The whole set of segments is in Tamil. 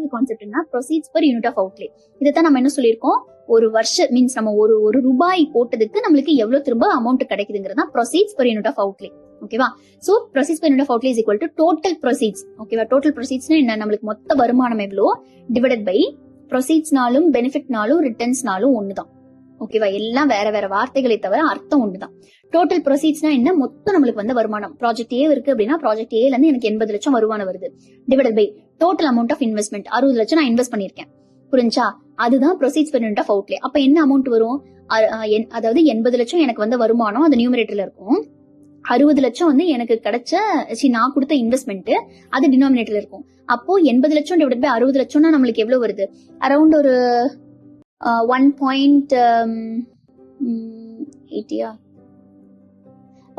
ரெண்டாவது கான்செப்ட் என்ன, proceeds per unit of outlay. இதைத்தான் நம்ம என்ன சொல்லியிருக்கோம், ஒரு வருஷம் மீன்ஸ் நம்ம ஒரு ரூபாய் போட்டதுக்கு நம்மளுக்கு எவ்வளவு திரும்ப அமௌண்ட் கிடைக்குதுங்கிறதா proceeds per unit of outlay. ஓகேவா? So proceeds per unit of outlay is equal to total proceeds. ஓகேவா? டோட்டல் ப்ரொசீட்ஸ்னா என்ன, நம்மளுக்கு மொத்த வருமானம் எவ்வளோ டிவைடட் பை ப்ரொசீட்ஸ்னாலும் பெனிஃபிட்னாலும் ரிட்டர்ன்ஸ்னாலும் ஒண்ணுதான். ஓகேவா? எல்லாம் வேற வேற வார்த்தைகளை தவிர அர்த்தம் ஒண்ணுதான். டோட்டல் ப்ரொசீட்ஸ்னா என்ன, மொத்தம் நம்மளுக்கு வந்து வருமானம். ப்ராஜெக்ட் ஏ இருக்கு அப்படின்னா ப்ராஜெக்ட் ஏல இருந்து எனக்கு 80 லட்சம் வருமானம் வருது divided by total amount of investment 60 லட்சம் நான் இன்வெஸ்ட் பண்ணிருக்கேன். புரிஞ்சா? அதுதான் proceeds per unit of outlay. அப்ப என்ன அமௌண்ட் வரும், அதாவது 80 லட்சம் எனக்கு வந்து வருமானம், அது நியூமரேட்டர்ல இருக்கும். 60 லட்சம் வந்து எனக்கு கிடைச்ச நான் கொடுத்த இன்வெஸ்ட்மெண்ட், அது டினாமினேட்டர்ல இருக்கும். அப்போ 80 லட்சம் டிவைட் பை 60 லட்சம்னா நம்மளுக்கு எவ்வளவு வருது, அரௌண்ட் ஒரு 1.80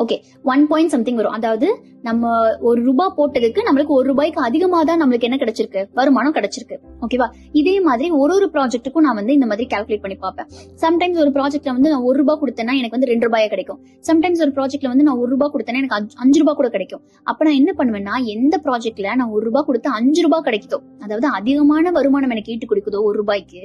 ஓகே 1 பாயிண்ட் சம்திங் வரும். அதாவது நம்ம ஒரு ரூபாய் போட்டதுக்கு நம்மளுக்கு ஒரு ரூபாய்க்கு அதிகமா தான் நம்மளுக்கு என்ன கிடைச்சிருக்கு, வருமானம் கிடைச்சிருக்கு. ஓகேவா? இதே மாதிரி ஒரு ப்ராஜெக்ட்டுக்கும் நான் வந்து இந்த மாதிரி கால்குலேட் பண்ணி பார்ப்பேன். சம்டைம்ஸ் ஒரு ப்ராஜெக்ட்ல வந்து நான் 1 ரூபாய் கொடுத்தேன்னா எனக்கு வந்து 2 ரூபாயா கிடைக்கும். சம்டைம்ஸ் ஒரு ப்ராஜெக்ட்ல வந்து நான் 1 ரூபாய் கொடுத்தேன்னா எனக்கு 5 ரூபாய் கூட கிடைக்கும். அப்ப நான் என்ன பண்ணுவேன்னா, எந்த ப்ராஜெக்ட்ல நான் 1 ரூபாய் கொடுத்து 5 ரூபாய் கிடைக்குதோ, அதாவது அதிகமான வருமானம் எனக்கு ஈட்டு கொடுக்குதோ 1 ரூபாய்க்கு,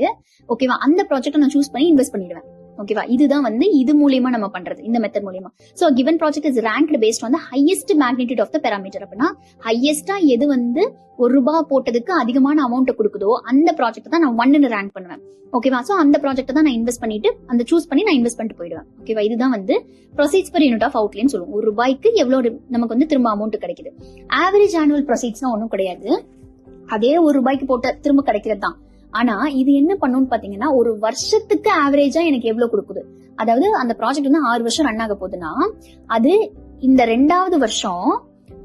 ஓகேவா, அந்த ப்ராஜெக்ட்டை நான் சூஸ் பண்ணி இன்வெஸ்ட் பண்ணிடுவேன். ஓகேவா? இதுதான் வந்து இது மூலியமா நம்ம பண்றது, இந்த மெத்தட் மூலியமா. So given project is ranked based on the highest magnitude of the parameter. அப்படின்னா ஹையஸ்டா எது வந்து 1 ரூபாய் போட்டதுக்கு அதிகமான அமௌண்ட் கொடுக்குதோ அந்த ப்ராஜெக்ட் தான் நான் 1ன்னு ரேங்க் பண்ணுவேன். ஓகேவா? சோ அந்த ப்ராஜெக்ட் தான் நான் இன்வெஸ்ட் பண்ணிட்டு அந்த சூஸ் பண்ணி நான் இன்வெஸ்ட் பண்ணிட்டு போயிடுவேன். ஓகேவா? இதுதான் வந்து ப்ரொசீட்ஸ் பர் யூனிட் ஆஃப் அவுட்லேன்னு சொல்லுவோம். 1 ரூபாய்க்கு எவ்வளவு நமக்கு வந்து திரும்ப அமௌண்ட் கிடைக்குது. ஆவரேஜ் ஆனுவல் ப்ரொசீட்ஸ்னா ஒன்றும் கிடையாது, அதே 1 ரூபாய்க்கு போட்ட திரும்ப கிடைக்கிறது தான். ஆனா இது என்ன பண்ணுன்னு பாத்தீங்கன்னா, ஒரு வருஷத்துக்கு ஆவரேஜா எனக்கு எவ்வளவு கொடுக்குது, அதாவது அந்த ப்ராஜெக்ட் வந்து 6 வருஷம் ரன் ஆக போகுதுன்னா, அது இந்த 2வது வருஷம்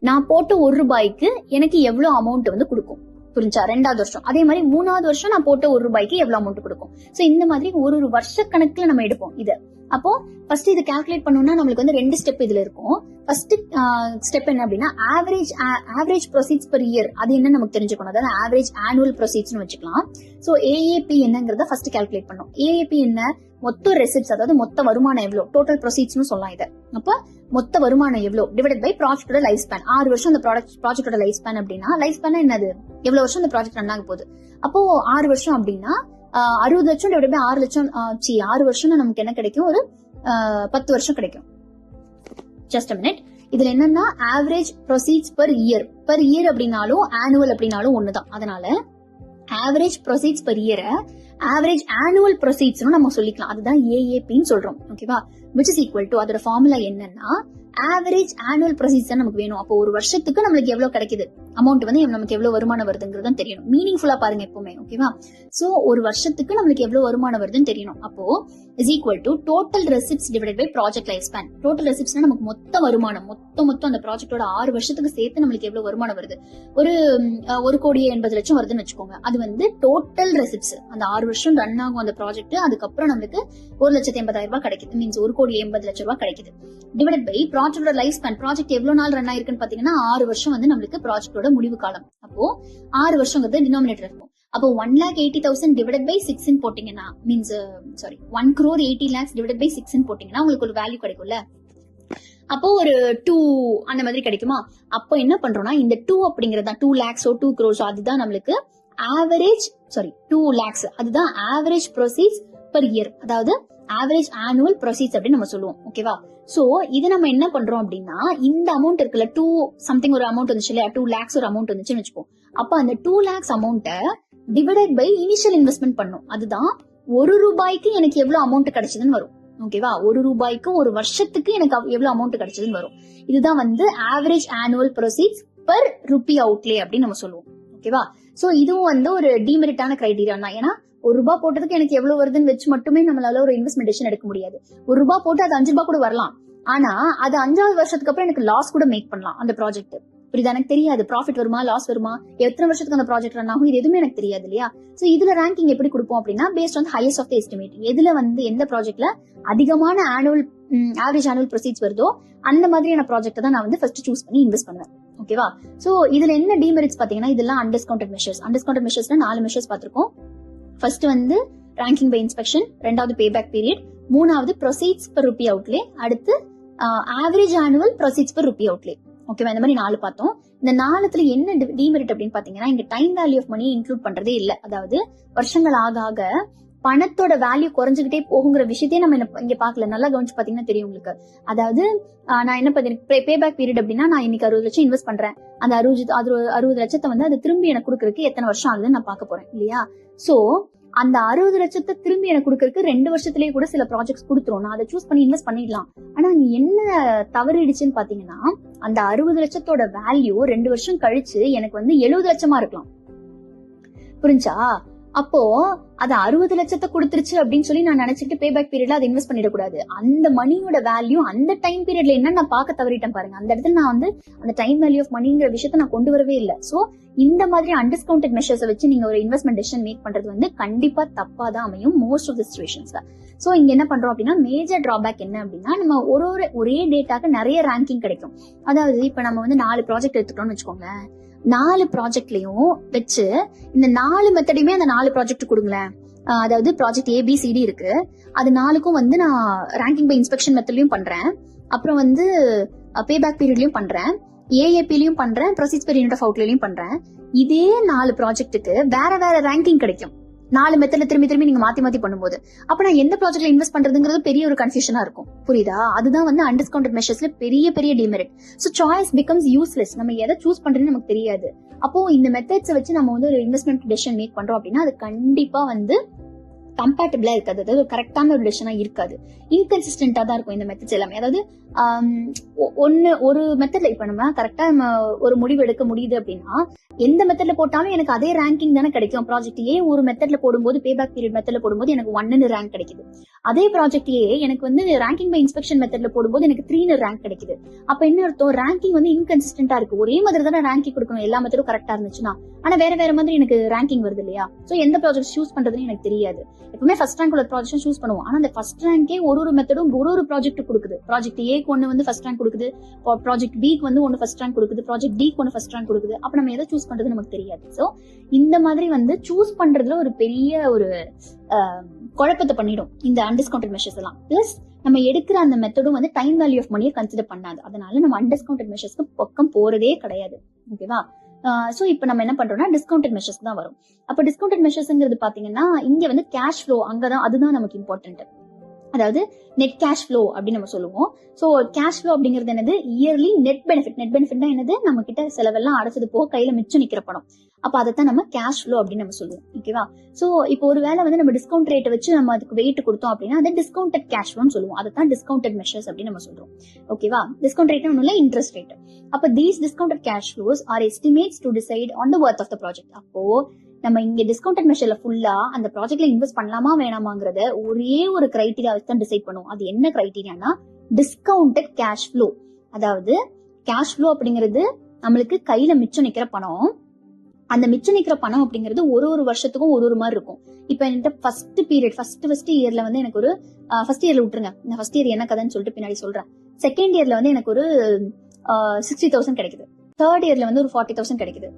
நான் போட்ட 1 ரூபாய்க்கு எனக்கு எவ்வளவு அமௌண்ட் வந்து கொடுக்கும். புரிஞ்சா? 2வது வருஷம். அதே மாதிரி 3வது வருஷம் நான் போட்ட 1 ரூபாய்க்கு எவ்வளவு அமௌண்ட் கொடுக்கும். சோ இந்த மாதிரி ஒரு வருஷ கணக்குல நம்ம எடுப்போம் இது. அப்போ ஃபர்ஸ்ட் இது கால்குலேட் பண்ணணும்னா நம்மளுக்கு வந்து 2 ஸ்டெப் இதுல இருக்கும். ஃபர்ஸ்ட் ஸ்டெப் என்ன அப்படின்னா, ஆவரேஜ் ப்ரொசீட்ஸ் பெர் இயர், அது என்ன நமக்கு தெரிஞ்சுக்கணும். அதாவது ஆவரேஜ் ஆனுவல் ப்ரொசீட்ஸ்னு வச்சுக்கலாம். சோ ஏஏபி என்னங்கறத ஃபர்ஸ்ட் கால்குலேட் பண்ணணும். ஏஏபி என்ன, மொத்த ரெசிப்ட்ஸ், அதாவது மொத்த வருமானம் எவ்வளவு, டோட்டல் ப்ரொசீட்ஸ்னு சொல்லலாம் இதை. அப்ப மொத்த வருமானம் எவ்வளவு டிவைடட் பை ப்ராஜெக்டோட லைஃப் ஸ்பேன். 6 வருஷம் அந்த ப்ராஜெக்டோட லைஃப் ஸ்பேன் அப்படின்னா, லைஃப் ஸ்பேன் என்னது, எவ்வளவு வருஷம் இந்த ப்ராஜெக்ட் ரன் ஆக போகுது. அப்போ 6 வருஷம் அப்படின்னா 60 லட்சம் டிவைட் பை 6 லட்சம் 6 வருஷம் நமக்கு என்ன கிடைக்கும், ஒரு 10 வருஷம் கிடைக்கும். Just a minute. இதுல என்னன்னா ஆவரேஜ் ப்ரொசீட்ஸ் பெர் இயர் அப்படின்னாலும் ஆனுவல் அப்படின்னாலும் ஒண்ணுதான். அதனால average proceeds per year average annual proceeds நம்ம சொல்லிக்கலாம். அதுதான் ஏஏபின்னு சொல்றோம். ஓகேவா? which is equal to, அதோட ஃபார்முலா என்னன்னா, ஆவரேஜ் ஆனுவல் ப்ரொசீட்ஸ் தான் நமக்கு வேணும். அப்போ ஒரு வருஷத்துக்கு நம்மளுக்கு எவ்வளவு கிடைக்குது அமௌண்ட் வந்து நமக்கு எவ்வளவு வருமானம் வருதுங்கிறது தெரியணும். மீனிங்ஃபுல்லா பாருங்க எப்பவுமே. ஓகேவா? சோ ஒரு வருஷத்துக்கு நம்மளுக்கு எவ்வளவு வருமானம் வருதுன்னு தெரியணும். அப்போ is equal to total receipts divided by project life span. Total ரெசிப்ட்ஸ்னா நமக்கு மொத்த வருமானம், மொத்தம் அந்த ப்ராஜெக்டோட 6 வருஷத்துக்கு சேர்த்து நம்மளுக்கு எவ்வளவு வருமானம் வருது. ஒரு 1,80,00,000 வருதுன்னு வச்சுக்கோங்க. அது வந்து டோட்டல் ரெசிப்ட்ஸ், அந்த 6 வருஷம் ரன் ஆகும் அந்த ப்ராஜெக்ட். அதுக்கப்புறம் நம்மளுக்கு 1,80,000 கிடைக்குது, மீன்ஸ் 1,80,00,000 கிடைக்குது. டிவைடட் பை ப்ராஜெக்டோட லைஃப் ஸ்பேன். ப்ராஜெக்ட் எவ்வளவு நாள் ரன் ஆயிருக்குன்னு பாத்தீங்கன்னா 6 வருஷம் வந்து நம்மளுக்கு ப்ராஜெக்டோட முடிவு காலம். அப்போ 6 வருஷங்கிறது டினாமினேட்டர் இருக்கும். அப்போ 1,80,000 டிவைடட் பை 6 போட்டீங்கன்னா, மீன்ஸ் 1,80,00,000 டிவைடட் பை 6 போட்டீங்கன்னா உங்களுக்கு ஒரு வேல்யூ கிடைக்கும்ல. அப்போ ஒரு 2 அந்த மாதிரி கிடைக்குமா. அப்போ என்ன பண்றோம்னா, இந்த 2 அப்படிங்கறதா 2 lakhs 2 crores அதுதான் நம்மளுக்கு ஆவரேஜ் 2 lakhs அதுதான் ஆவரேஜ் ப்ரொசீட்ஸ் பெர் இயர், அதாவது ஆவரேஜ் ஆனுவல் ப்ரொசீட்ஸ் அப்படின்னு நம்ம சொல்லுவோம். ஓகேவா? சோ இது நம்ம என்ன பண்றோம் அப்படின்னா, இந்த அமௌண்ட் இருக்குல்ல 2 சம்திங் ஒரு அமௌண்ட் வந்துச்சு இல்லையா, 2 lakhs ஒரு அமௌண்ட் வந்துச்சுன்னு வச்சுப்போம். அப்ப அந்த 2 lakhs அமௌண்ட்டை டிவைடட் பை இனிஷியல் இன்வெஸ்ட்மெண்ட் பண்ணும். அதுதான் 1 ரூபாய்க்கு எனக்கு எவ்வளவு அமௌண்ட் கிடைச்சதுன்னு வரும். ஓகேவா? 1 ரூபாய்க்கு ஒரு வருஷத்துக்கு எனக்கு எவ்வளவு அமௌண்ட் கிடைச்சதுன்னு வரும். இதுதான் வந்து average annual proceeds per rupee outlay அப்படின்னு நம்ம சொல்லுவோம். ஓகேவா? சோ இதுவும் வந்து ஒரு டிமெரிட்டான கிரைடீரியா தான். ஏன்னா 1 ரூபாய் போட்டதுக்கு எனக்கு எவ்வளவு வருதுன்னு வச்சு மட்டுமே நம்மளால ஒரு இன்வெஸ்ட்மெண்ட் டெசிஷன் எடுக்க முடியாது. 1 ரூபாய் போட்டு அது 5 ரூபாய் கூட வரலாம். ஆனா அது 5வது வருஷத்துக்கு அப்புறம் எனக்கு லாஸ் கூட மேக் பண்ணலாம் அந்த ப்ராஜெக்ட். புரியுதா? எனக்கு தெரியாது ப்ராஃபிட் வருமா லாஸ் வருமா, எத்தனை வருஷத்துக்கு அந்த ப்ராஜெக்ட் ரன் ஆகும், இது எதுவுமே எனக்கு தெரியாது இல்லையா. சோ இதுல ரேங்கிங் எப்படி கொடுப்போம் அப்படின்னா, based on highest of the estimate. எதுல வந்து எந்த ப்ராஜெக்ட்ல அதிகமான ஆவரேஜ் ஆனுவல் ப்ரொசீட்ஸ் வருதோ அந்த மாதிரியான ப்ராஜெக்ட் தான் நான் வந்து ஃபர்ஸ்ட் சூஸ் பண்ணி இன்வெஸ்ட் பண்ணுவேன். ஓகேவா? சோ இதுல என்ன டிமெரிட்ஸ் பாத்தீங்கன்னா, இதெல்லாம் அன்டிஸ்கவுண்டட் மெஷர்ஸ். அன்டிஸ்கவுண்டட் மெஷர்ஸ்ல 4 மெஷர்ஸ் பாத்திருக்கோம். ஃபர்ஸ்ட் வந்து ரேங்கிங் பை இன்ஸ்பெக்ஷன், 2வது பேபேக் பீரியட், 3வது ப்ரொசீட்ஸ் பெர் ருபி அவுட்லே, அடுத்து average annual proceeds per rupee outlay. ஓகேவா? இந்த மாதிரி 4 பார்த்தோம். இந்த 4த்துல என்ன டிமெரிட் அப்படின்னு பாத்தீங்கன்னா, இங்க time value of money include பண்றதே இல்ல. அதாவது வருஷங்கள் ஆக ஆக பணத்தோட வேல்யூ குறைஞ்சுக்கிட்டே போகுங்கிற விஷயத்தையே நம்ம இங்க பாக்கல. நல்லா கவனிச்சு பாத்தீங்கன்னா தெரியும் உங்களுக்கு. அதாவது நான் என்ன பண்ணேன், பே பேக் பீரியட் அப்படின்னா, நான் இன்னைக்கு 60 லட்சம் இன்வெஸ்ட் பண்றேன். அந்த 60 லட்சத்தை வந்து அது திரும்பி எனக்கு கொடுக்கறதுக்கு எத்தனை வருஷம் ஆகுதுன்னு நான் பார்க்க போறேன் இல்லையா? சோ அந்த 60 லட்சத்தை திரும்பி எனக்கு கொடுக்கறதுக்கு 2 வருஷத்துலயே கூட சில ப்ராஜெக்ட்ஸ் கொடுத்துரும். நான் அதை சூஸ் பண்ணி இன்வெஸ்ட் பண்ணிடலாம். ஆனா அங்க என்ன தவறிடுச்சுன்னு பாத்தீங்கன்னா, அந்த 60 லட்சத்தோட வேல்யூ 2 வருஷம் கழிச்சு எனக்கு வந்து 70 லட்சமா இருக்கலாம். புரிஞ்சா? அப்போ அது 60 லட்சத்தை கொடுத்துருச்சு அப்படின்னு சொல்லி நான் நினைச்சிட்டு பே பேக் பீரியட்ல அதை இன்வெஸ்ட் பண்ணிடக்கூடாது. அந்த மணியோட வேல்யூ அந்த டைம் பீரியட்ல என்ன நான் பார்க்க தவறிட்டேன் பாருங்க. அந்த இடத்துல நான் வந்து அந்த டைம் வேல்யூ ஆஃப் மணிங்கிற விஷயத்த நான் கொண்டு வரவே இல்லை. சோ இந்த மாதிரி அன்டிஸ்கவுண்டட் மெஷர்ஸ் வச்சு நீங்க ஒரு இன்வெஸ்ட்மெண்ட் டெசிஷன் மேக் பண்றது வந்து கண்டிப்பா தப்பா தான் அமையும் மோஸ்ட் ஆஃப் தி சிச்சுவேஷன்ஸ்ல. சோ இங்க என்ன பண்றோம் அப்படின்னா, மேஜர் டிராபேக் என்ன அப்படின்னா, நம்ம ஒரே டேட்டாக்கு நிறைய ரேங்கிங் கிடைக்கும். அதாவது இப்ப நம்ம வந்து 4 ப்ராஜெக்ட் எடுத்துட்டோம்னு வச்சுக்கோங்களேன். 4 ப்ராஜெக்ட்லயும் வச்சு இந்த 4 மெத்தடையுமே அந்த 4 ப்ராஜெக்ட் கொடுங்களேன். அதாவது ப்ராஜெக்ட் ABCD இருக்கு. அது 4க்கும் வந்து நான் ரேங்கிங் பை இன்ஸ்பெக்ஷன் மெத்தட்லயும் பண்றேன், அப்புறம் வந்து பே பேக் பீரியட்லயும் பண்றேன், AAPலயும் பண்றேன், ப்ரொசீஜர் பெர் யூனிட் ஆஃப் அவுட்லயும் பண்றேன். இதே 4 ப்ராஜெக்ட்டுக்கு வேற வேற ரேங்கிங் கிடைக்கும். 4 மெத்தட்ல திரும்பி நீங்க மாத்தி பண்ணும்போது அப்ப நான் எந்த ப்ராஜெக்ட்ல இன்வெஸ்ட் பண்றதுங்கிறது பெரிய ஒரு கன்ஃபியூஷனா இருக்கும். புரியுதா? அதுதான் வந்து அன்டிஸ்கவுண்டட் மெஷர்ஸ்ல பெரிய demerit. So choice becomes useless. நம்ம எதை சூஸ் பண்றதுன்னு நமக்கு தெரியாது. அப்போ இந்த மெத்தட்ஸ் வச்சு நம்ம வந்து ஒரு இன்வெஸ்ட்மெண்ட் டெசிஷன் மேக் பண்றோம் அப்படின்னா, அது கண்டிப்பா வந்து கம்பேட்டபிளா இருக்காது. அதாவது கரெக்டான ஒரு டெசிஷனா இருக்காது. இன்கன்சிஸ்டன்டா தான் இருக்கும் இந்த மெத்தட்ஸ் எல்லாமே. அதாவது ஒரு மெத்தட்ல இப்ப நம்ம கரெக்டா ஒரு முடிவு எடுக்க முடியுது அப்படின்னா, எந்த மெத்தட்ல போட்டாலும் எனக்கு அதே ரேங்கிங் தானே கிடைக்கும். ப்ராஜெக்ட் ஏ ஒரு மெத்தட்ல போடும்போது, பே பேக் பீரியட் மெத்தட்ல போடும்போது எனக்கு 1ன்னு ரேங்க் கிடைக்குது. அதே ப்ராஜெக்ட் ஏ எனக்கு வந்து ரேங்கிங் பை இன்ஸ்பெக்ஷன் மெத்தட்ல போடும்போது எனக்கு 3ன்னு ரேங்க் கிடைக்குது. அப்ப என்ன அர்த்தம்? ரேங்கிங் வந்து இன்கன்சிஸ்டன்டா இருக்கு. ஒரே மாதிரி தானே ரேங்கிங் கொடுக்கணும் எல்லா மெத்தடும் கரெக்டா இருந்துச்சுன்னா. ஆனா வேற மாதிரி எனக்கு ரேங்கிங் வருது இல்லையா? சோ எந்த ப்ராஜெக்ட் சூஸ் பண்றதுன்னு எனக்கு தெரியாது. எப்பவுமே ஃபர்ஸ்ட் ரேங்க் உள்ள ப்ராஜெக்ட் சூஸ் பண்ணுவோம். ஆனா அந்த ஃபர்ஸ்ட் ரேங்கே ஒரு மெத்தடும் ஒரு ப்ராஜெக்ட் கொடுக்குது. ப்ராஜெக்ட் ஏக்கு ஒன்னு வந்து ஃபர்ஸ்ட் ரேங்க் கொடுக்குது, ப்ராஜெக்ட் பிக்கு வந்து ஒன்னு ஃபர்ஸ்ட் ரேங்க் கொடுக்குது, ப்ராஜெக்ட் டிக்கு ஒன்னு ஃபர்ஸ்ட் ரேங்க் கொடுக்குது. அப்ப நம்ம எதை சூஸ் பண்றது நமக்கு தெரியாது. சோ இந்த மாதிரி வந்து சூஸ் பண்றதுல ஒரு பெரிய ஒரு குழப்பத்தை பண்ணிடும் இந்த அன்டிஸ்கவுண்டட் மெஷர்ஸ் எல்லாம். பிளஸ் நம்ம எடுக்கிற அந்த மெத்தடும் வந்து டைம் வேல்யூ ஆஃப் மணியை கன்சிடர் பண்ணாது. அதனால நம்ம அன்டிஸ்கவுண்டட் மெஷர்ஸ்க்கு பக்கம் போறதே கிடையாது. ஓகேவா? சோ இப்ப நம்ம என்ன பண்றோம்னா, டிஸ்கவுண்டட் மெஷர்ஸ் தான் வரும். அப்ப டிஸ்கவுண்டட் மெஷர்ஸ்ங்கிறது பாத்தீங்கன்னா, இங்க வந்து கேஷ் ஃப்ளோ அங்கதான், அதுதான் நமக்கு இம்பார்ட்டன்ட். அதாவது நெட் கேஷ் ஃப்ளோ அப்படின்னு நம்ம சொல்லுவோம். சோ கேஷ் ஃப்ளோ அப்படிங்கிறது என்னது? Yearly net benefit. நெட் பெனிஃபிட்னா என்னது? நம்ம கிட்ட செலவெல்லாம் அடைச்சது போக கையில மிச்சம் நிக்கிற பணம். அப்ப அதைத்தான் நம்ம கேஷ் ஃப்ளோ அப்படின்னு நம்ம சொல்லுவோம். ஓகேவா? சோ இப்போ ஒரு வேளை வந்து நம்ம டிஸ்கவுண்ட் ரேட் வச்சு நம்ம அதுக்கு வெயிட் கொடுத்தோம் அப்படின்னா, அதை டிஸ்கவுண்டட் கேஷ் ஃப்ளோன்னு சொல்லுவோம். அதைத்தான் டிஸ்கவுண்டட் மெஷர்ஸ் அப்படின்னு நம்ம சொல்றோம். ஓகேவா? டிஸ்கவுண்ட் ரேட் ஒன்றும் இல்ல, இன்ட்ரெஸ்ட் ரேட். அப்ப these discounted cash flows are estimates to decide on the worth of the project. அப்போ நம்ம இங்க டிஸ்கவுண்டட் மெஷர்ல ஃபுல்லா அந்த ப்ராஜெக்ட்ல இன்வெஸ்ட் பண்ணலாமா வேணாமாங்கிறத ஒரே ஒரு கிரைட்டீரியா வச்சு தான் டிசைட் பண்ணுவோம். அது என்ன கிரைட்டீரியானா, டிஸ்கவுண்டட் கேஷ் ஃப்ளோ. அதாவது கேஷ் ஃப்ளோ அப்படிங்கிறது நம்மளுக்கு கையில மிச்சம் நிக்கிற பணம். அந்த மிச்சம் நிக்கிற பணம் அப்படிங்கிறது ஒரு வருஷத்துக்கும் ஒரு மாதிரி இருக்கும். இப்ப என்கிட்ட ஃபர்ஸ்ட் இயர்ல வந்து எனக்கு ஒரு ஃபர்ஸ்ட் இயர்ல விட்டுருங்க, நான் ஃபர்ஸ்ட் இயர் என்ன கதைன்னு சொல்லிட்டு பின்னாடி சொல்றேன். செகண்ட் இயர்ல வந்து எனக்கு ஒரு 60,000 கிடைக்குது. தேர்ட் இயர்ல வந்து ஒரு 40,000 கிடைக்குது,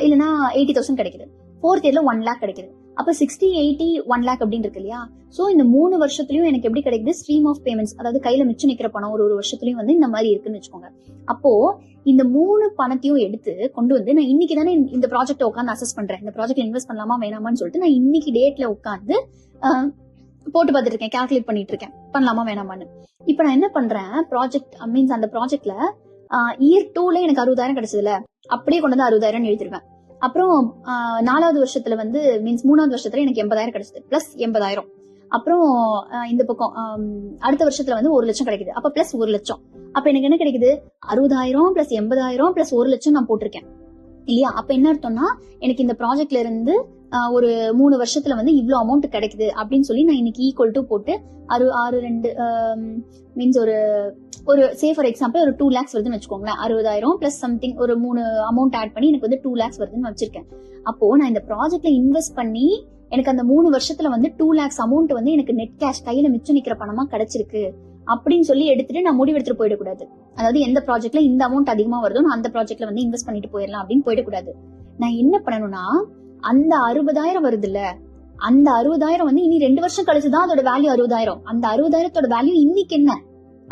இல்லைன்னா 80,000 கிடைக்குது. ஃபோர்த் இயர்ல 1 lakh கிடைக்குது. அப்ப 60, 80, 1 lakh அப்படின்னு இருக்கு இல்லையா? சோ இந்த 3 வருஷத்துலயும் எனக்கு எப்படி கிடைக்குது? Stream of payments. அதாவது கையில மிச்சம் நிக்கிற பணம் ஒரு வருஷத்துலயும் வந்து இந்த மாதிரி இருக்குன்னு வச்சுக்கோங்க. அப்போ இந்த 3 பணத்தையும் எடுத்து கொண்டு வந்து நான் இன்னைக்கு தானே இந்த ப்ராஜெக்ட் உட்காந்து அசஸ் பண்றேன். இந்த ப்ராஜெக்ட் இன்வெஸ்ட் பண்ணலாமா வேணாமான்னு சொல்லிட்டு நான் இன்னைக்கு டேட்ல உட்காந்து போட்டு பார்த்துட்டு இருக்கேன், கால்குலேட் பண்ணிட்டு இருக்கேன், பண்ணலாமா வேணாமான்னு. இப்ப நான் என்ன பண்றேன், ப்ராஜெக்ட் மீன்ஸ் அந்த ப்ராஜெக்ட்ல இயர் 2ல எனக்கு 60,000 கிடைச்சதுல அப்படியே கொண்டு வந்து 60,000 எழுதிருவேன். அப்புறம் 4வது வருஷத்துல வந்து மீன்ஸ் 3வது வருஷத்துல எனக்கு 80,000 கிடைச்சது பிளஸ் 80,000. அப்புறம் இந்த பக்கம் அடுத்த வருஷத்துல வந்து 1 லட்சம் கிடைக்குது. அப்ப பிளஸ் 1 லட்சம். அப்ப எனக்கு என்ன கிடைக்குது? 60,000 பிளஸ் 80,000 பிளஸ் 1 லட்சம் நான் போட்டிருக்கேன் இல்லையா? அப்ப என்ன அர்த்தம்னா, எனக்கு இந்த ப்ராஜெக்ட்ல இருந்து ஒரு 3 வருஷத்துல வந்து இவ்வளவு அமௌண்ட் கிடைக்குது அப்படின்னு சொல்லி நான் இன்னைக்கு ஈக்குவல் டு போட்டு 6 மீன்ஸ் ஒரு சே ஃபார் எக்ஸாம்பிள் ஒரு 2 lakhs வருதுன்னு வச்சுக்கோங்களேன். 60,000 பிளஸ் சம்திங் ஒரு 3 அமௌண்ட் ஆட் பண்ணி எனக்கு வந்து 2 lakhs வருதுன்னு வச்சிருக்கேன். அப்போ நான் இந்த ப்ராஜெக்ட்ல இன்வெஸ்ட் பண்ணி எனக்கு அந்த 3 வருஷத்துல வந்து 2 lakhs அமௌண்ட் வந்து எனக்கு நெட் கேஷ் கையில மிச்சம் நிக்கிற பணமா கிடைச்சிருக்கு அப்படின்னு சொல்லி எடுத்துட்டு நான் முடிவு எடுத்துட்டு போயிடக்கூடாது. அதாவது எந்த ப்ராஜெக்ட்ல இந்த அமௌண்ட் அதிகமா வருதோ நான் அந்த ப்ராஜெக்ட்ல வந்து இன்வெஸ்ட் பண்ணிட்டு போயிடலாம் அப்படின்னு போயிடக்கூடாது. நான் என்ன பண்ணணும்னா, அந்த 60,000 வருது இல்ல, அந்த 60,000 வந்து இனி 2 வருஷம் கழிச்சுதான் அதோட வேல்யூ 60,000. அந்த 60,000 வேல்யூ இன்னைக்கு என்ன?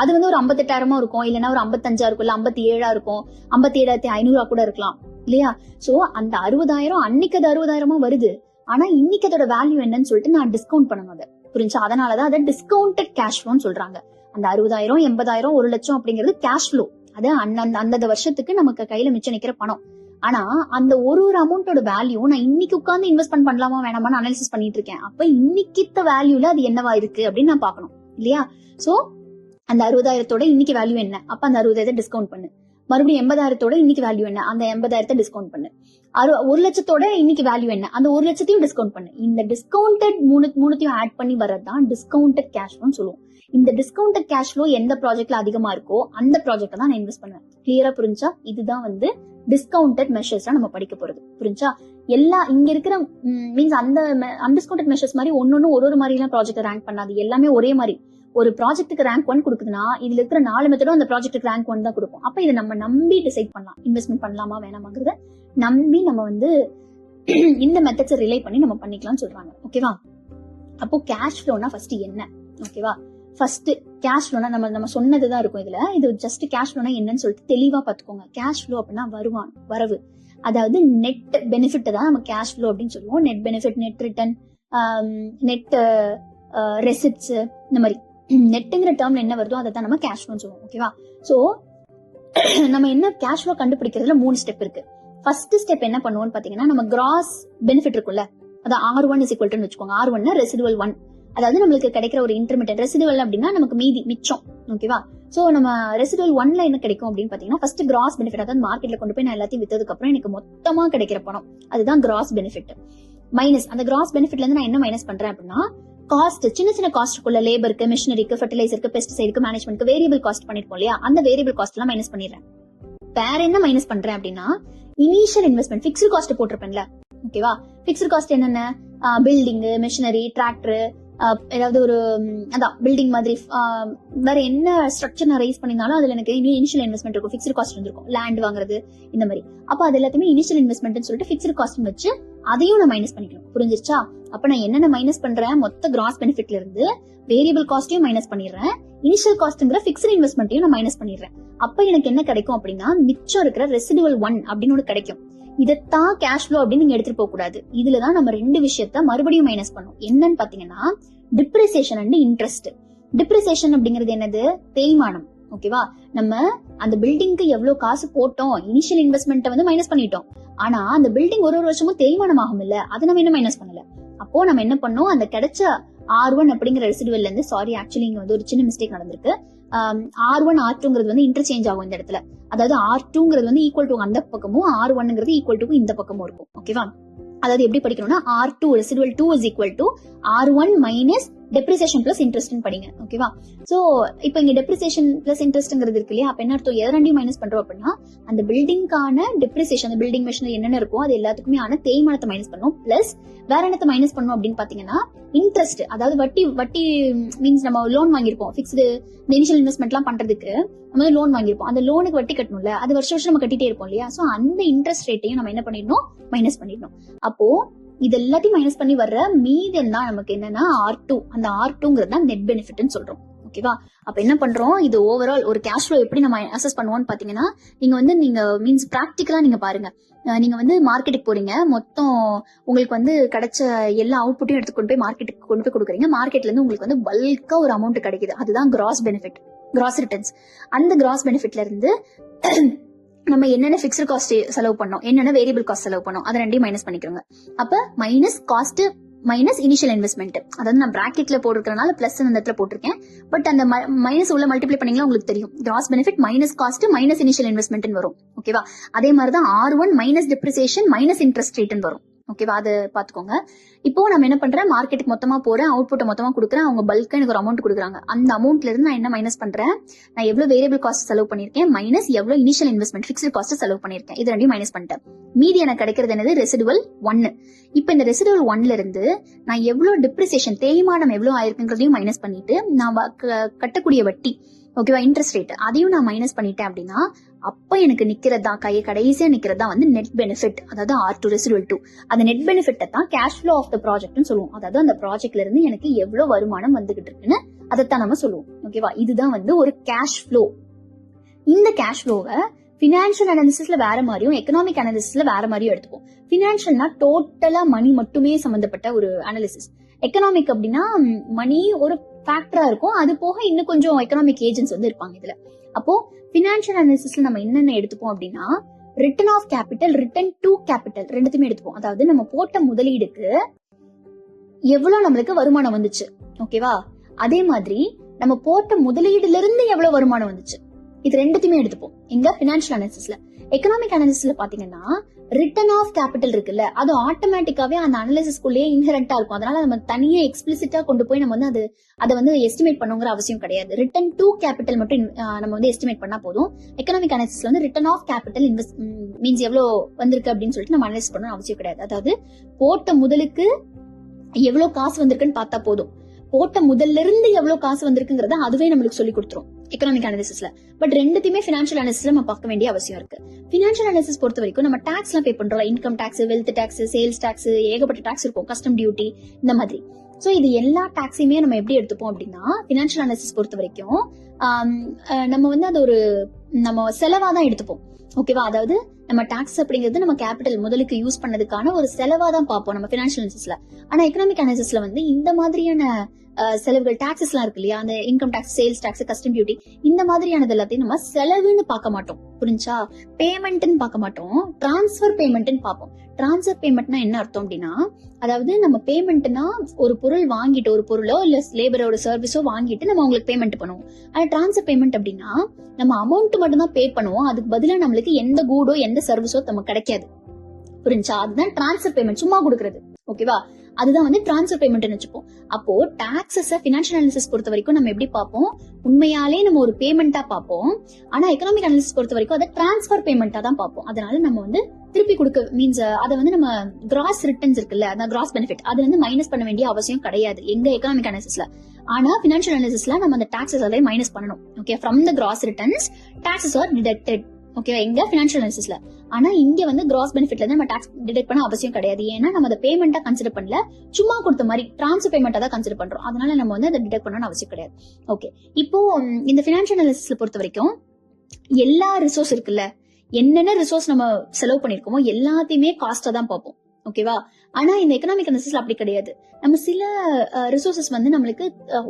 அது வந்து ஒரு 58,000 இருக்கும், இல்லைன்னா ஒரு 55 இருக்கும், இல்ல 57 இருக்கும், 57,500 கூட இருக்கலாம் இல்லையா? சோ அந்த 60,000 அன்னைக்கு அது 60,000 வருது. ஆனா இன்னைக்கு அதோட வேல்யூ என்னன்னு சொல்லிட்டு நான் டிஸ்கவுண்ட் பண்ணணும் அதை, புரிஞ்சா? அதனாலதான் அதை டிஸ்கவுண்டட் கேஷ் ஃப்ளோன்னு சொல்றாங்க. அந்த 60,000, 80,000, 1,00,000 அப்படிங்கிறது கேஷ் ஃப்ளோ. அது அந்தந்த வருஷத்துக்கு நமக்கு கையில மிச்சம் நிக்கிற பணம். ஆனா அந்த ஒரு அமௌண்டோட வேல்யூ நான் இன்னைக்கு உட்கார்ந்து இன்வெஸ்ட்மெண்ட் பண்ணலாமா வேணாமான்னு அனாலிசிஸ் பண்ணிட்டு இருக்கேன். அப்ப இன்னைக்கு வேல்யூல அது என்னவா இருக்கு அப்படின்னு நான் பாக்கணும் இல்லையா? சோ அந்த 60,000 இன்னைக்கு வேல்யூ என்ன, அப்ப அந்த 60,000 டிஸ்கவுண்ட் பண்ணு. மறுபடியும் 80,000 இன்னைக்கு வேல்யூ என்ன, அந்த 80,000 டிஸ்கவுண்ட் பண்ணு. 1,00,000 இன்னைக்கு வேல்யூ என்ன, அந்த 1,00,000 டிஸ்கவுண்ட் பண்ணு. இந்த டிஸ்கவுண்டட் மூணுத்தையும் ஆட் பண்ணி வரதான் டிஸ்கவுண்டட் கேஷ் ஃப்ளோன்னு சொல்லுவோம். இந்த டிஸ்கவுண்டட் கேஷ் ஃப்ளோ எந்த ப்ராஜெக்ட்ல அதிகமா இருக்கோ அந்த ப்ராஜெக்ட் தான் நான் இன்வெஸ்ட் பண்ணுவேன். கிளியரா புரிஞ்சா? இதுதான் வந்து டிஸ்கவுண்டட் மெஷர்ஸ் நம்ம படிக்க போறது, புரிஞ்சா? எல்லா இங்க இருக்கிற மீன்ஸ் அந்த அன்டிஸ்கவுண்டட் மெஷர்ஸ் மாதிரி ஒன்னொன்னு ஒரு மாதிரி எல்லாம் ப்ராஜெக்ட் ரேங்க் பண்ணாது. எல்லாமே ஒரே மாதிரி. ஒரு ப்ராஜெக்ட்டுக்கு ரேங்க் 1 கொடுக்குதுன்னா இதுல இருக்கிற 4 மெத்தடும் அந்த ப்ராஜெக்ட்டுக்கு ரேங்க் 1 தான் கொடுக்கும். அப்ப இதை நம்ம நம்பி டிசைட் பண்ணலாம், இன்வெஸ்ட்மெண்ட் பண்ணலாமா வேணாமாங்கிறத நம்பி நம்ம வந்து இந்த மெத்தட்ஸ் ரிலே பண்ணி நம்ம பண்ணிக்கலாம்னு சொல்றாங்க. ஓகேவா? அப்போ கேஷ் ஃப்ளோனா ஃபர்ஸ்ட் என்ன? ஓகேவா? ஃபர்ஸ்ட் கேஷ் ஃப்ளோனா நம்ம சொன்னதுதான் இருக்கும் இதுல. இது ஜஸ்ட் கேஷ் ஃப்ளோனா என்னன்னு சொல்லிட்டு தெளிவா பாத்துக்கோங்க. கேஷ் ஃப்ளோ அப்படின்னா வரவு, அதாவது நெட் பெனிஃபிட் தான் நம்ம கேஷ் ஃப்ளோ அப்படின்னு சொல்லுவோம். Net benefit, net return, net receipts, இந்த மாதிரி நெட்டுங்கிற டேர்ம்ல என்ன வருதோ அதை தான் நம்ம கேஷ் ஃப்ளோன்னு சொல்லுவோம். ஓகேவா? சோ நம்ம என்ன கேஷ் ஃப்ளோ கண்டுபிடிக்கிறதுல 3 ஸ்டெப் இருக்கு. ஃபர்ஸ்ட் ஸ்டெப் என்ன பண்ணுவோம்னு பாத்தீங்கன்னா, நம்ம கிராஸ் பெனிஃபிட் இருக்கும்ல, அதான் R1 இஸ் ஈக்குவல் டு வச்சுக்கோங்க. R1 ரெசிடுவல் 1, அதாவது நம்மளுக்கு கிடைக்கிற ஒரு இன்டர்மீடியட். ரெசிடுவல் அப்படின்னா நமக்கு மிச்சம். ஓகேவா? சோ நம்ம ரெசிடுவல் 1ல என்ன கிடைக்கும் அப்படின்னு பாத்தீங்கன்னா, ஃபர்ஸ்ட் கிராஸ் பெனிஃபிட், அதாவது மார்க்கெட்ல கொண்டு போய் நான் எல்லாத்தையும் வித்ததுக்கு அப்புறம் எனக்கு மொத்தமா கிடைக்கிற பணம், அதுதான் கிராஸ் பெனிஃபிட். மைனஸ் அந்த கிராஸ் பெனிஃபிட்ல இருந்து நான் என்ன மைனஸ் பண்றேன் அப்படின்னா, காஸ்ட், சின்ன காஸ்ட் இருக்குள்ள, லேபருக்கு, மிஷினரிக்கு, ஃபெர்டிலைசருக்கு, பெஸ்டிசைடுக்கு, மேனேஜ்மெண்ட்க்கு வேரியபிள் காஸ்ட் பண்ணிருப்போம் இல்லையா, அந்த வேரியபிள் காஸ்ட் எல்லாம் மைனஸ் பண்ணிடுறேன். வேற என்ன மைனஸ் பண்றேன் அப்படின்னா, இனிஷியல் இன்வெஸ்ட்மெண்ட், பிக்ஸ்ட் காஸ்ட் போட்டிருப்பேன்ல. ஓகேவா? பிக்ஸ்ட் காஸ்ட் என்னென்ன, பில்டிங், மிஷினரி, டிராக்டர், ஏதாவது ஒரு அதான் பில்டிங் மாதிரி வேற என்ன ஸ்ட்ரக்சர் நான் ரைஸ் பண்ணிருந்தாலும் அதுல எனக்கு இனிஷியல் இன்வெஸ்ட்மெண்ட் இருக்கும், பிக்ஸ்ட் காஸ்ட் இருக்கும், லேண்ட் வாங்குறது இந்த மாதிரி. அப்ப அது எல்லாத்தையுமே இனிஷியல் இன்வெஸ்ட்மெண்ட் சொல்லிட்டு பிக்ஸ்ட் காஸ்ட் வச்சு அதையும் நான் மைனஸ் பண்ணிக்கணும். புரிஞ்சிருச்சா? அப்ப நான் என்னென்ன மைனஸ் பண்றேன், மொத்த கிராஸ் பெனிஃபிட்ல இருந்து வேரியபிள் காஸ்டையும் மைனஸ் பண்ணிடுறேன், இனிஷியல் காஸ்ட்ங்கிற பிக்ஸ்ட் இன்வெஸ்ட்மெண்ட்டையும் நான் மைனஸ் பண்ணிடுறேன். அப்ப எனக்கு என்ன கிடைக்கும் அப்படின்னா, மிச்சம் இருக்கிற ரெசிடுவல் 1 அப்படின்னு ஒன்று கிடைக்கும். இதத்தான் கேஷ் ஃப்ளோ அப்படின்னு நீங்க எடுத்துட்டு போக கூடாது. இதுலதான் நம்ம 2 விஷயத்த மறுபடியும் மைனஸ் பண்ணும். என்னன்னு பாத்தீங்கன்னா, டிப்ரிசியேஷன் அண்ட் இன்ட்ரெஸ்ட். டிப்ரிசியேஷன் அப்படிங்கிறது என்னது, தேய்மானம். ஓகேவா? நம்ம அந்த பில்டிங்க்கு எவ்வளவு காசு போட்டோம், இனிஷியல் இன்வெஸ்ட்மெண்ட் வந்து மைனஸ் பண்ணிட்டோம். ஆனா அந்த பில்டிங் ஒரு வருஷமும் தேய்மானம் ஆகும் இல்ல, அதை நம்ம என்ன மைனஸ் பண்ணல. அப்போ நம்ம என்ன பண்ணோம், அந்த கிடைச்ச R1 அப்படிங்கிற ரெசிடுவல்ல இருந்து, சாரி ஆக்சுவலி இங்க வந்து ஒரு சின்ன மிஸ்டேக் நடந்திருக்கு. R1 R2ங்கிறது வந்து இன்டர்சேஞ்ச் ஆகும் இந்த இடத்துல. அதாவது R2ங்கிறது வந்து ஈக்குவல் டு அந்த பக்கமும், R1ங்கிறது ஈக்குவல் டு இந்த பக்கமும் இருக்கும். ஓகேவா? அதாவது எப்படி படிக்கணும்னா, R2 residual 2 is equal to R1 minus depreciation plus interest படிங்க. ஓகேவா? சோ இப்போ இங்க டெப்ரிசியேஷன் பிளஸ் இன்ட்ரெஸ்ட்ங்கிறது இருக்கு இல்லையா, அப்ப என்ன அர்த்தம், எதரண்டையும் மைனஸ் பண்றோம் அப்படின்னா, அந்த பில்டிங்கான டெப்ரிசியேஷன், அந்த பில்டிங் மெஷினரி என்னென்ன இருக்கும் அது எல்லாத்துக்குமே ஆன தேய்மானத்தை மைனஸ் பண்ணும். பிளஸ் வேற என்னத்தை மைனஸ் பண்ணும் அப்படின்னு பாத்தீங்கன்னா, இன்ட்ரெஸ்ட், அதாவது வட்டி மீன்ஸ் நம்ம லோன் வாங்கிருப்போம், பிக்ஸ்டு இனிஷியல் இன்வெஸ்ட்மெண்ட் எல்லாம் பண்றதுக்கு நம்ம லோன் வாங்கிருப்போம், அந்த லோனுக்கு வட்டி கட்டணும்ல, அது வருஷம் நம்ம கட்டிட்டே இருப்போம் இல்லையா. சோ அந்த இன்ட்ரெஸ்ட் ரேட்டையும் நம்ம என்ன பண்ணிடணும், மைனஸ் பண்ணிடணும். அப்போ இது எல்லாத்தையும் மைனஸ் பண்ணி வர்ற மீதம் தான் நமக்கு என்னன்னா R2. அந்த R2ங்கிறது தான் நெட் பெனிஃபிட்னு சொல்றோம். ஓகேவா? அப்ப என்ன பண்றோம், இது ஓவரால் ஒரு கேஷ் ஃப்ளோ எப்படி நம்ம அசஸ் பண்ணுவோம்னு பாத்தீங்கன்னா, நீங்க மீன்ஸ் பிராக்டிகலா நீங்க பாருங்க. நீங்க வந்து மார்க்கெட்டுக்கு போறீங்க, மொத்தம் உங்களுக்கு வந்து கிடைச்ச எல்லா அவுட்புட்டையும் எடுத்து கொண்டு போய் மார்க்கெட்டுக்கு கொண்டு போய் கொடுக்குறீங்க. மார்க்கெட்ல இருந்து உங்களுக்கு வந்து பல்கா ஒரு அமௌண்ட் கிடைக்குது, அதுதான் கிராஸ் பெனிஃபிட், கிராஸ் ரிட்டர்ன்ஸ். அந்த கிராஸ் பெனிஃபிட்ல இருந்து நம்ம என்னென்ன பிக்ஸ்ட் காஸ்ட் செலவு பண்ணோம், என்னென்ன வேரியபிள் காஸ்ட் செலவு பண்ணோம், அதை ரெண்டையும் மைனஸ் பண்ணிக்கிறோங்க. அப்ப minus cost minus initial investment, அதாவது நான் பிராக்கெட்ல போட்டுருக்கனால பிளஸ் அந்த இடத்துல போட்டிருக்கேன். பட் அந்த மைனஸ் உள்ள மல்டிப்ளை பண்ணீங்களா உங்களுக்கு தெரியும், cross benefit minus cost minus initial investment வரும். ஓகேவா? அதே மாதிரிதான் R1 minus depreciation minus interest rate வரும். ஓகேவா? அது பாத்துக்கோங்க. இப்போ நம்ம என்ன பண்றேன், மார்க்கெட்டுக்கு மொத்தமா போறேன், அவுட்புட் மொத்தமா கொடுக்குறேன், அவங்க பல்கா எனக்கு ஒரு அமௌண்ட் கொடுக்குறாங்க. அந்த அமௌண்ட்ல இருந்து நான் என்ன மைனஸ் பண்றேன், நான் எவ்வளவு வேரியபிள் காஸ்ட் செலவு பண்ணிருக்கேன் மைனஸ் எவ்வளவு இனிஷியல் இன்வெஸ்ட்மெண்ட் பிக்ஸ்ட் காஸ்ட் செலவு பண்ணிருக்கேன், இது ரெண்டையும் மைனஸ் பண்ணிட்டேன். மீதி எனக்கு கிடைக்கிறது என்னது, ரெசிடுவல் 1. இப்ப இந்த ரெசிடுவல் 1ல இருந்து நான் எவ்வளவு டிப்ரிசியேஷன், தேய்மானம் எவ்வளவு ஆயிருக்குங்கிறதையும் மைனஸ் பண்ணிட்டு, நான் கட்டக்கூடிய வட்டி, ஓகேவா, இன்ட்ரெஸ்ட் ரேட், அதையும் நான் மைனஸ் பண்ணிட்டேன் அப்படின்னா, அப்ப எனக்கு நிக்கிறதா கடைசியா நிக்கிறதா வந்து நெட் பெனிஃபிட், அதாவது R2 ரெசிடுவல் 2. அந்த நெட் பெனிஃபிட் தான் கேஷ் ஃப்ளோ ஆஃப் த ப்ராஜெக்ட்னு சொல்லுவோம். அதாவது அந்த ப்ராஜெக்ட்ல இருந்து எனக்கு எவ்வளவு வருமானம் வந்துகிட்டு இருக்குன்னு அதைத்தான் நம்ம சொல்லுவோம். ஓகேவா, இதுதான் வந்து ஒரு கேஷ் ஃப்ளோ. இந்த கேஷ் ஃப்ளோவை பினான்சியல் அனாலிசிஸ்ல வேற மாதிரியும் எக்கனாமிக் அனாலிசிஸ்ல வேற மாதிரியும் எடுத்துப்போம். பினான்சியல்னா டோட்டலா மணி மட்டுமே சம்பந்தப்பட்ட ஒரு அனாலிசிஸ். எக்கனாமிக் அப்படின்னா மணி ஒரு ஃபேக்டரா இருக்கும், அது போக இன்னும் கொஞ்சம் எக்கனாமிக் ஏஜென்ட்ஸ் வந்து இருப்பாங்க இதுல. அப்போ பினான்சியல் அனாலிசிஸ்ல நம்ம என்னென்ன எடுத்துப்போம் அப்படின்னா return of capital, return to capital ரெண்டுத்துமே எடுத்துப்போம். அதாவது நம்ம போட்ட முதலீடுக்கு எவ்வளவு நம்மளுக்கு வருமானம் வந்துச்சு, ஓகேவா, அதே மாதிரி நம்ம போட்ட முதலீடுல இருந்து எவ்வளவு வருமானம் வந்துச்சு, இது ரெண்டுத்தையுமே எடுத்துப்போம் எங்க பினான்சியல் அனாலிசிஸ்ல. எக்கனாமிக் அனாலிசிஸ்ல பாத்தீங்கன்னா ரிட்டர்ன் ஆஃப் கேபிட்டல் இருக்குல்ல, அது ஆட்டோமேட்டிக்காவே அந்த அனாலிசிஸ்குள்ளேயே இன்ஹெரண்டா இருக்கும். அதனால நம்ம தனியா எக்ஸ்பிளிசிட்டா கொண்டு போய் நம்ம வந்து அதை வந்து எஸ்டிமேட் பண்ணுங்கிற அவசியம் கிடையாது. ரிட்டர்ன் டு கேபிட்டல் மட்டும் நம்ம வந்து எஸ்டிமேட் பண்ணா போதும். எக்கனாமிக் அனாலிசிஸ்ல வந்து ரிட்டர்ன் ஆஃப் கேபிட்டல் மீன்ஸ் எவ்வளவு வந்திருக்கு அப்படின்னு சொல்லிட்டு நம்ம அனலைஸ் பண்ணணும் அவசியம் கிடையாது. அதாவது போட்ட முதலுக்கு எவ்வளவு காசு வந்திருக்குன்னு பார்த்தா போதும், போட்ட முதல்ல இருந்து எவ்வளவு காசு வந்திருக்குங்கிறத அதுவே நம்மளுக்கு சொல்லி கொடுத்துரும் எக்கனாமிக் அனாலிசிஸ்ல. பட் ரெண்டுத்தையுமே பினான்சியல் அனாலிசிஸ்ல நம்ம பார்க்க வேண்டிய அவசியம் இருக்கு. பினான்சியல் அனாலிசிஸ் பொறுத்த வரைக்கும் நம்ம டாக்ஸ் எல்லாம் பே பண்றோம், income tax, wealth tax, sales tax, ஏகப்பட்ட டாக்ஸ் இருக்கும், கஸ்டம் டியூட்டி, இந்த மாதிரி. சோ இது எல்லா டாக்ஸையுமே நம்ம எப்படி எடுத்துப்போம் அப்படின்னா பினான்சியல் அனாலிசிஸ் பொறுத்த வரைக்கும் நம்ம வந்து அது ஒரு நம்ம செலவா தான் எடுத்துப்போம். ஓகேவா, அதாவது நம்ம டாக்ஸ் அப்படிங்கிறது நம்ம கேபிட்டல் முதலுக்கு யூஸ் பண்ணதுக்கான ஒரு செலவா தான் பார்ப்போம் நம்ம பினான்சியல் அனாலிசிஸ்ல. ஆனா எக்கனாமிக் அனாலிசிஸ்ல வந்து இந்த மாதிரியான செலவுகள் டாக்ஸஸ் எல்லாம் இருக்கு இல்லையா, அந்த income tax, sales tax, custom duty, இந்த மாதிரியானது எல்லாத்தையும் நம்ம செலவுன்னு பார்க்க மாட்டோம். புரிஞ்சா, பேமெண்ட்னு பார்க்க மாட்டோம், டிரான்ஸ்பர் பேமெண்ட்னு பார்ப்போம். டிரான்ஸ்பர் பேமெண்ட்னா என்ன அர்த்தம் அப்படின்னா, அதாவது நம்ம பேமெண்ட்னா ஒரு பொருள் வாங்கிட்டு, ஒரு பொருளோ இல்ல லேபரோட சர்வீஸோ வாங்கிட்டு நம்ம அவங்களுக்கு பேமெண்ட் பண்ணுவோம். ஆனா டிரான்ஸ்பர் பேமெண்ட் அப்படின்னா நம்ம அமௌண்ட் மட்டும் தான் பே பண்ணுவோம், அதுக்கு பதிலா நம்மளுக்கு எந்த கூடோ எந்த சர்வீஸோ நமக்கு கிடைக்காது. புரிஞ்சா, அதுதான் டிரான்ஸ்பர் பேமெண்ட், சும்மா கொடுக்கறது. ஓகேவா, அதுதான் வந்து டிரான்ஸ்பர் பேமெண்ட் வச்சுப்போம். அப்போ டாக்ஸஸ் பினான்சியல் அனாலிசிஸ் பொறுத்த வரைக்கும் நம்ம எப்படி பார்ப்போம், உண்மையாலே நம்ம ஒரு பேமெண்டா பார்ப்போம். ஆனா எக்கனாமிக் அனாலிசிஸ் பொறுத்த வரைக்கும் அதை டிரான்ஸ்பர் பேமெண்டா தான் பார்ப்போம். அதனால நம்ம வந்து திருப்பி கொடுக்க மீன்ஸ் அதை வந்து நம்ம கிராஸ் ரிட்டர்ன்ஸ் இருக்குல்ல, அந்த கிராஸ் பெனிஃபிட் அதுல இருந்து மைனஸ் பண்ண வேண்டிய அவசியம் கிடையாது எங்க எக்கனாமிக் அனாலிசிஸ்ல. ஆனா பினான்சியல் அனாலிசிஸ்ல நம்ம அந்த டாக்ஸஸ் அதை மைனஸ் பண்ணணும். Okay, from the gross returns taxes are deducted. ஓகேவா, எங்க பினான்சியல் அனாலிசிஸ்ல. ஆனா இங்க வந்து கிராஸ் பெனிஃபிட்ல இருந்து நம்ம டாக்ஸ் டிடெக்ட் பண்ண அவசியம் கிடையாது. ஏன்னா நம்ம அதை பேமெண்டா கன்சிடர் பண்ணல, சும்மா கொடுத்த மாதிரி டிரான்ஸ்பர் பேமெண்டா தான் கன்சிடர் பண்றோம். அதனால நம்ம வந்து அதை டிடெக்ட் பண்ணணும் அவசியம் கிடையாது. ஓகே, இப்போ இந்த பினான்சியல் அனாலிசிஸ்ல பொறுத்த வரைக்கும் எல்லா ரிசோர்ஸ் இருக்குல்ல, என்னென்ன ரிசோர்ஸ் நம்ம செலவு பண்ணிருக்கோமோ எல்லாத்தையுமே காஸ்டா தான் பார்ப்போம். ஓகேவா, ஆனா இந்த எக்கனாமிக் அனாலிசிஸ்ல அப்படி கிடையாது. நம்ம சில ரிசோர்சஸ் வந்து நம்மளுக்கு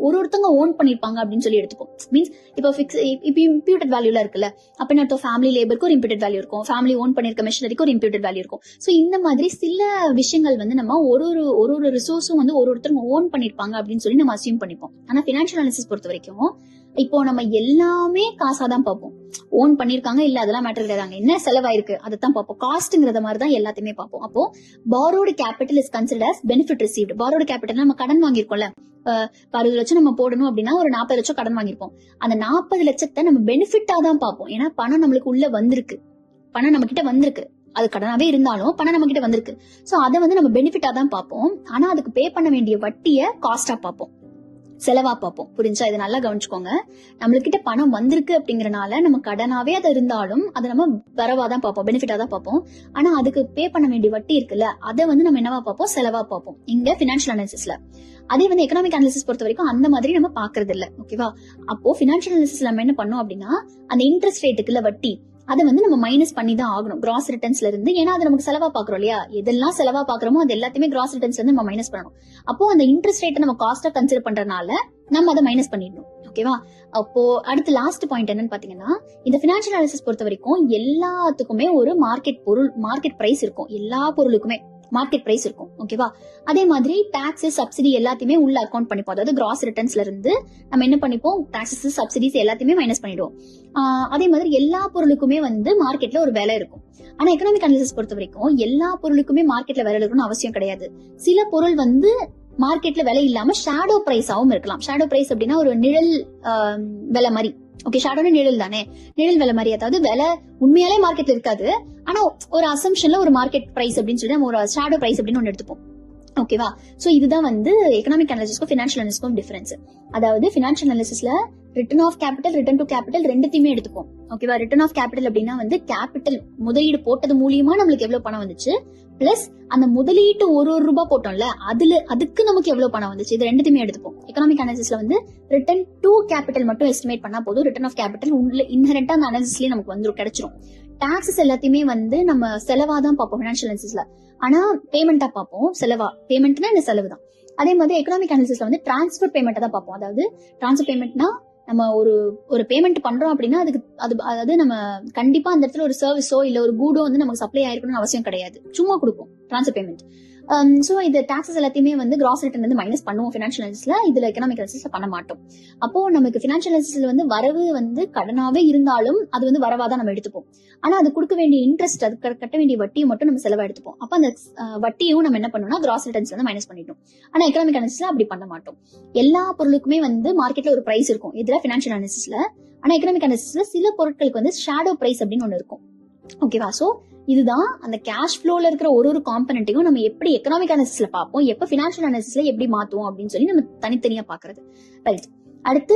ஒருத்தவங்க ஓன் பண்ணிருப்பாங்க அப்படின்னு சொல்லி எடுத்துப்போம். மீன்ஸ் இப்போ இம்ப்யூட்டட் வேல்யூல இருக்குல்ல, அப்ப நான் ஃபேமிலி லேபருக்கு ஒரு இம்ப்யூட்டட் வேல்யூ இருக்கும், ஃபேமிலி ஓன் பண்ணிருக்க மிஷினரிக்கு ஒரு இம்ப்யூட்டட் வேல்யூ இருக்கும். சோ இந்த மாதிரி சில விஷயங்கள் வந்து நம்ம ஒரு ரிசோர்ஸும் வந்து ஒருத்தவங்க ஓன் பண்ணிருப்பாங்க அப்படின்னு சொல்லி நம்ம அசியூம் பண்ணிப்போம். ஆனா பினான்சியல் அனாலிசிஸ் பொறுத்த வரைக்கும் இப்போ நம்ம எல்லாமே காசா தான் பார்ப்போம். ஓன் பண்ணிருக்காங்க இல்ல அதெல்லாம் மேட்டர் கிடையாது, என்ன செலவாயிருக்கு அதை தான் பார்ப்போம். காஸ்ட்ங்கிறத மாதிரி தான் எல்லாத்தையுமே பார்ப்போம். அப்போ borrowed capital is considered as benefit received. borrowed capital நம்ம கடன் வாங்கிருக்கோம்ல, 60 லட்சம் நம்ம போடணும் அப்படின்னா ஒரு 40 லட்சம் கடன் வாங்கிருப்போம். அந்த 40 லட்சத்தை நம்ம பெனிஃபிட்டா தான் பார்ப்போம். ஏன்னா பணம் நம்மளுக்கு உள்ள வந்திருக்கு, பணம் நம்ம கிட்ட வந்திருக்கு, அது கடனாவே இருந்தாலும் பணம் நம்ம கிட்ட வந்திருக்கு. சோ அதை வந்து நம்ம பெனிஃபிட்டா தான் பார்ப்போம். ஆனா அதுக்கு பே பண்ண வேண்டிய வட்டியை காஸ்டா பார்ப்போம், செலவா பார்ப்போம். புரிஞ்சா, இது நல்லா கவனிச்சுக்கோங்க. நம்மளுக்கிட்ட பணம் வந்திருக்கு அப்படிங்கறனால நம்ம கடனாவே அது இருந்தாலும் அதை நம்ம வரவாதான் பார்ப்போம், பெனிஃபிட்டா தான் பார்ப்போம். ஆனா அதுக்கு பே பண்ண வேண்டிய வட்டி இருக்குல்ல, அதை வந்து நம்ம என்னவா பார்ப்போம், செலவா பார்ப்போம் இங்க பினான்சியல் அனாலிசிஸ்ல. அதே வந்து எக்கனாமிக் அனாலிசிஸ் பொறுத்த வரைக்கும் அந்த மாதிரி நம்ம பாக்குறது இல்ல. ஓகேவா, அப்போ பினான்சியல் அனாலிசிஸ்ல நம்ம என்ன பண்ணோம் அப்படின்னா அந்த இன்ட்ரெஸ்ட் ரேட்டுக்குள்ள வட்டி அதை வந்து நம்ம மைனஸ் பண்ணி தான் ஆகணும் கிராஸ் ரிட்டர்ன்ஸ்ல இருந்து. ஏன்னா அது நமக்கு செலவா பாக்குறோம் இல்லையா, எதெல்லாம் செலவா பாக்குறோமோ அது எல்லாத்தையுமே கிராஸ் ரிட்டர்ன்ஸ்ல இருந்து நம்ம மைனஸ் பண்ணணும். அப்போ அந்த இன்ட்ரெஸ்ட் ரேட்டை நம்ம காஸ்டா கன்சிடர் பண்றதுனால நம்ம அதை மைனஸ் பண்ணிடணும். ஓகேவா, அப்போ அடுத்து லாஸ்ட் பாயிண்ட் என்னன்னு பாத்தீங்கன்னா இந்த பினான்சியல் அனாலிசிஸ் பொறுத்த வரைக்கும் எல்லாத்துக்குமே ஒரு மார்க்கெட் பிரைஸ் இருக்கும், எல்லா பொருளுக்குமே மார்க்கெட் பிரைஸ் இருக்கும். ஓகேவா, அதே மாதிரி டாக்ஸ், சப்சிடி எல்லாத்தையுமே உள்ள அக்கௌண்ட் பண்ணிப்போம். அதாவது கிராஸ் ரிட்டர்ன்ஸ்ல இருந்து நம்ம என்ன பண்ணிப்போம், டாக்ஸஸ், சப்சிடிஸ் எல்லாத்தையுமே மைனஸ் பண்ணிடுவோம். அதே மாதிரி எல்லா பொருளுக்குமே வந்து மார்க்கெட்ல ஒரு விலை இருக்கும். ஆனா எக்கனாமிக் அனாலிசிஸ் பொறுத்த வரைக்கும் எல்லா பொருளுக்குமே மார்க்கெட்ல விலை இருக்கணும்னு அவசியம் கிடையாது. சில பொருள் வந்து மார்க்கெட்ல விலை இல்லாம ஷேடோ பிரைஸாவும் இருக்கலாம். ஷேடோ பிரைஸ் அப்படின்னா ஒரு நிழல் விலை மாதிரி. ஓகே, ஷேடோன்னு நிழல் தானே, நிழல் விலை மாதிரி. அதாவது விலை உண்மையாலே மார்க்கெட்ல இருக்காது, ஆனா ஒரு அசம்ஷன்ல ஒரு மார்க்கெட் பிரைஸ் அப்படின்னு சொல்லி நம்ம ஒரு ஷேடோ பிரைஸ் அப்படின்னு ஒன்னு எடுத்துப்போம். ஓகேவா, சோ இதுதான் வந்து எக்கனாமிக் அனாலிசிஸ்க்கும் பினான்சியல் அனாலிசிஸ்க்கும் டிஃபரன்ஸ். அதாவது பினான்சியல் அனாலிசிஸ்ல return of capital, return to capital ரெண்டுத்தையுமே எடுத்துப்போம். ஓகேவா, ரிட்டர்ன் ஆஃப் கேபிட்டல் அப்படின்னா வந்து கேபிட்டல் முதலீடு போட்டது மூலியமா நம்மளுக்கு எவ்வளவு பணம் வந்துச்சு, பிளஸ் அந்த முதலீட்டு ஒரு ரூபாய் போட்டோம்ல அதுக்கு நமக்கு எவ்வளவு பணம் வந்துச்சு, இது ரெண்டுத்தையுமே எடுத்துப்போம். எக்கனாமிக் அனாலிசிஸ்ல வந்து ரிட்டர்ன் டு கேபிட்டல் மட்டும் எஸ்டிமேட் பண்ணா போதும். ரிட்டர்ன் ஆஃப் கேபிட்டல் இன்ஹெரண்டா அந்த அனாலிசிஸ்லயே நமக்கு வந்துரும், கிடைச்சிரும். டாக்ஸஸ் எல்லாத்தையுமே வந்து நம்ம செலவா தான் பார்ப்போம் ஃபினான்ஷியல் அனாலிசிஸ்ல. ஆனா பேமெண்டா பார்ப்போம். செலவா, பேமெண்ட்னா இந்த செலவு தான். அதே மாதிரி எக்கனாமிக் அனாலிசிஸ்ல வந்து டிரான்ஸ்பர் பேமெண்ட் தான் பார்ப்போம். அதாவது டிரான்ஸ்பர் பேமெண்ட்னா நம்ம ஒரு பேமெண்ட் பண்றோம் அப்படின்னா அதுக்கு அதாவது நம்ம கண்டிப்பா அந்த இடத்துல ஒரு சர்வீஸோ இல்ல ஒரு கூடோ வந்து நமக்கு சப்ளை ஆயிருக்கணும்னு அவசியம் கிடையாது, சும்மா கொடுப்போம் டிரான்ஸ்பர் பேமெண்ட். சோ இது டாக்ஸஸ் எல்லாத்தையுமே வந்து கிராஸ் ரிட்டர்ன் வந்து மைனஸ் பண்ணுவோம் ஃபினான்ஷியல் அனாலிசிஸ்ல. இதுல எக்கனாமிக் அனாலிசிஸ்ல பண்ண மாட்டோம். அப்போ நமக்கு ஃபினான்ஷியல் அனாலிசிஸ்ல வந்து வரவு வந்து கடனாவே இருந்தாலும் அது வந்து வரவா தான் நம்ம எடுத்துப்போம். ஆனா அது கொடுக்க வேண்டிய இன்ட்ரெஸ்ட், அது கட்ட வேண்டிய வட்டியை மட்டும் நம்ம செலவா எடுத்துப்போம். அப்ப அந்த வட்டியும் நம்ம என்ன பண்ணணும்னா கிராஸ் ரிட்டர்ன்ஸ்ல வந்து மைனஸ் பண்ணிட்டோம். ஆனா எக்கனாமிக் அனாலிசிஸ்ல அப்படி பண்ண மாட்டோம். எல்லா பொருளுக்குமே வந்து மார்க்கெட்ல ஒரு பிரைஸ் இருக்கும், இதுல ஃபினான்ஷியல் அனாலிசிஸ்ல. ஆனா எக்கனாமிக் அனாலிசிஸ்ல சில பொருட்களுக்கு வந்து ஷேடோ பிரைஸ் அப்படின்னு ஒண்ணு இருக்கும். ஓகேவா? சோ இதுதான் அந்த கேஷ் ஃப்ளோல இருக்கிற ஒரு காம்பனண்ட்டையும் நம்ம எப்படி எக்கனாமிக் அனாலிசிஸ்ல பார்ப்போம், எப்ப ஃபினான்ஷியல் அனாலிசிஸ்ல எப்படி மாத்துவோம் அப்படின்னு சொல்லி நம்ம தனித்தனியா பாக்குறது. ரைட். அடுத்து